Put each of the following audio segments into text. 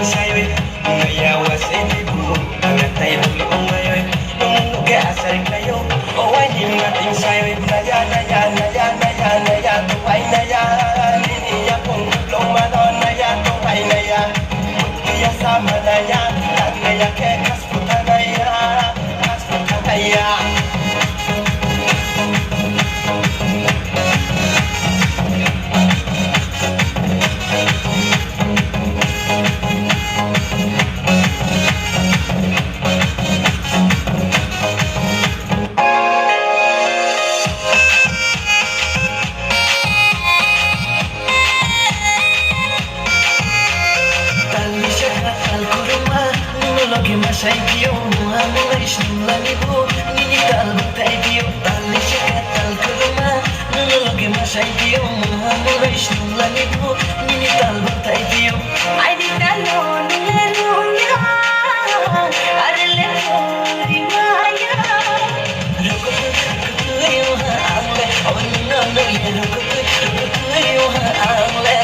sayo ngaya wasiti bu angatay dulu ngayo nung ke asal kayo o wani mating sayo naya naya naya naya naya tuway naya lini ya kung long madon naya tuway naya mutiya sama naya naya ke kasputa naya kasputa naya. Masay diyo, ano ay sinulani po Ninital batay diyo, tali siya katal kuruma Nunulog masay diyo, ano ay sinulani po Ninital batay diyo Ay di talo, nilaro niya Arale ko, di maya Rukutuyo haangle, o nuno ya rukutuyo haangle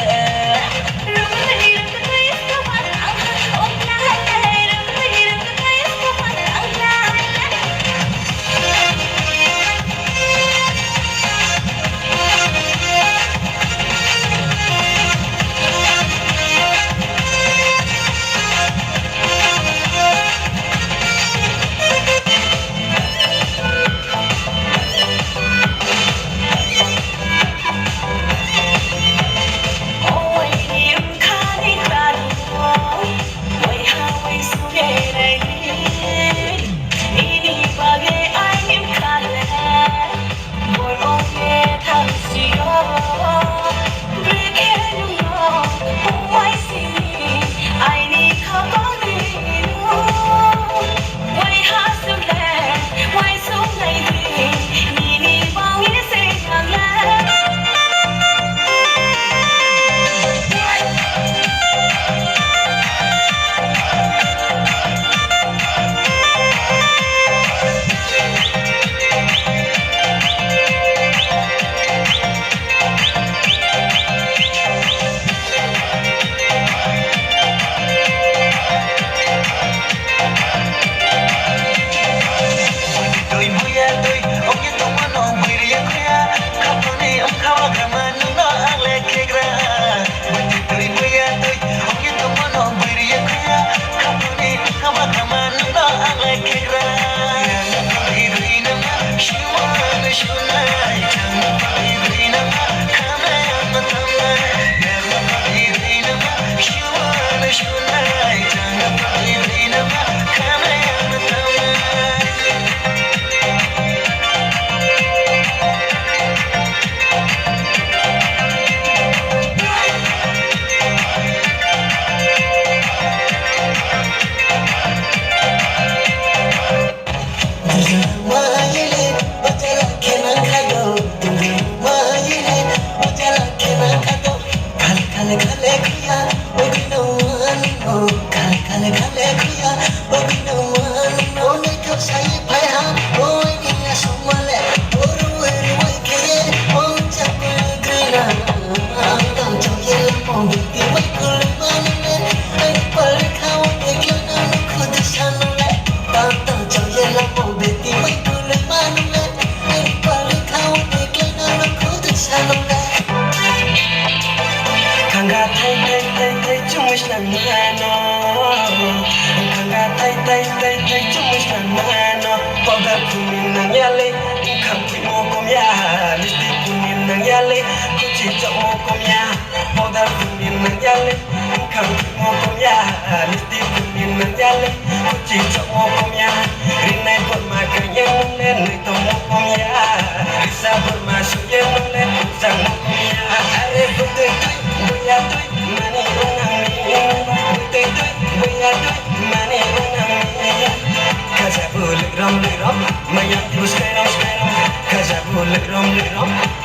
Mayan plus kairam kairam kaza bul rom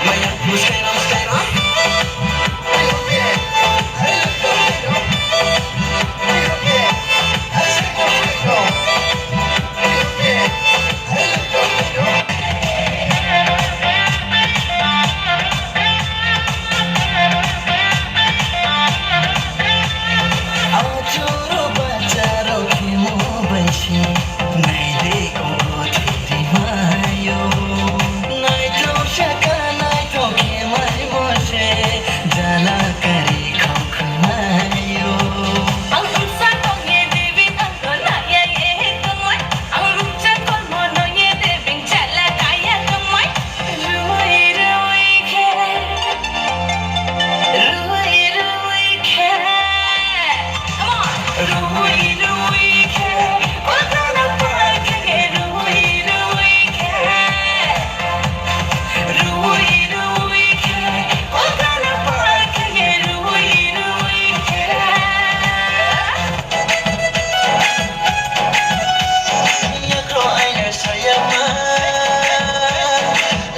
mayan plus kairam kairam Rui rui ke kota na pake rui rui ke Rui rui ke kota na pake rui rui ke Yakro aina sayama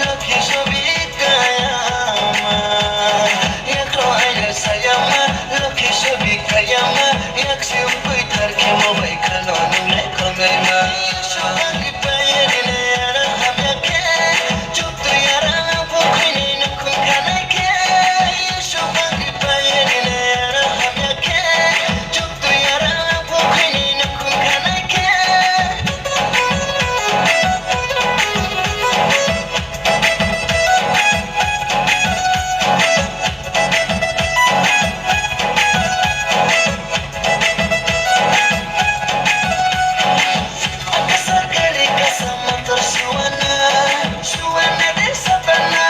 Lakhi shobikayama Yakro aina sayama Lakhi shobikayama Yaksi umpui tarke mobai kanonu lekonema Shobangi payerine yara hamyake Chuptu yara pokhine nukun kanake Shobangi payerine yara hamyake Chuptu yara pokhine nukun kanake Akasakali kasamotor Suwana de sabana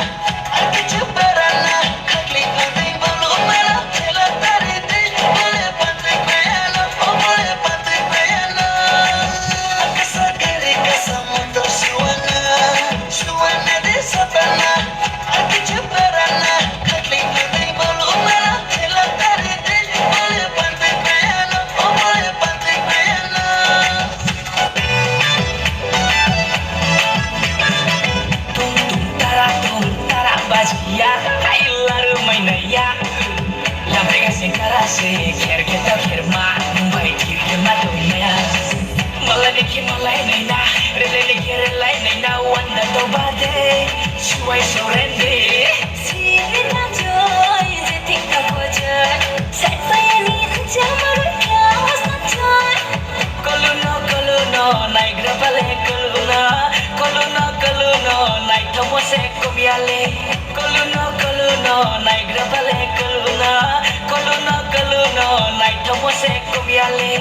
Aki chuparana Kakli panting bolu mela Tela tarite Bole panting bayana Oh bole panting bayana Akasakali kasamotor Suwana de sabana Aki chuparana Kakli panting bolu mela Tela tarite Bole panting bayana Oh bole panting bayana tum tara bajia kailar mainaya la brega se karase kher ke ta kher ma bai kir ke ma dunya malani ki malai naina rele ke relai naina wanda to bade shuai sorende sirina joy je tikka koja sai payani jamaru ka wasna joy koluno nai grapale koluno nai tomo se komiale koluno nai grapale koluno nai tomo se komiale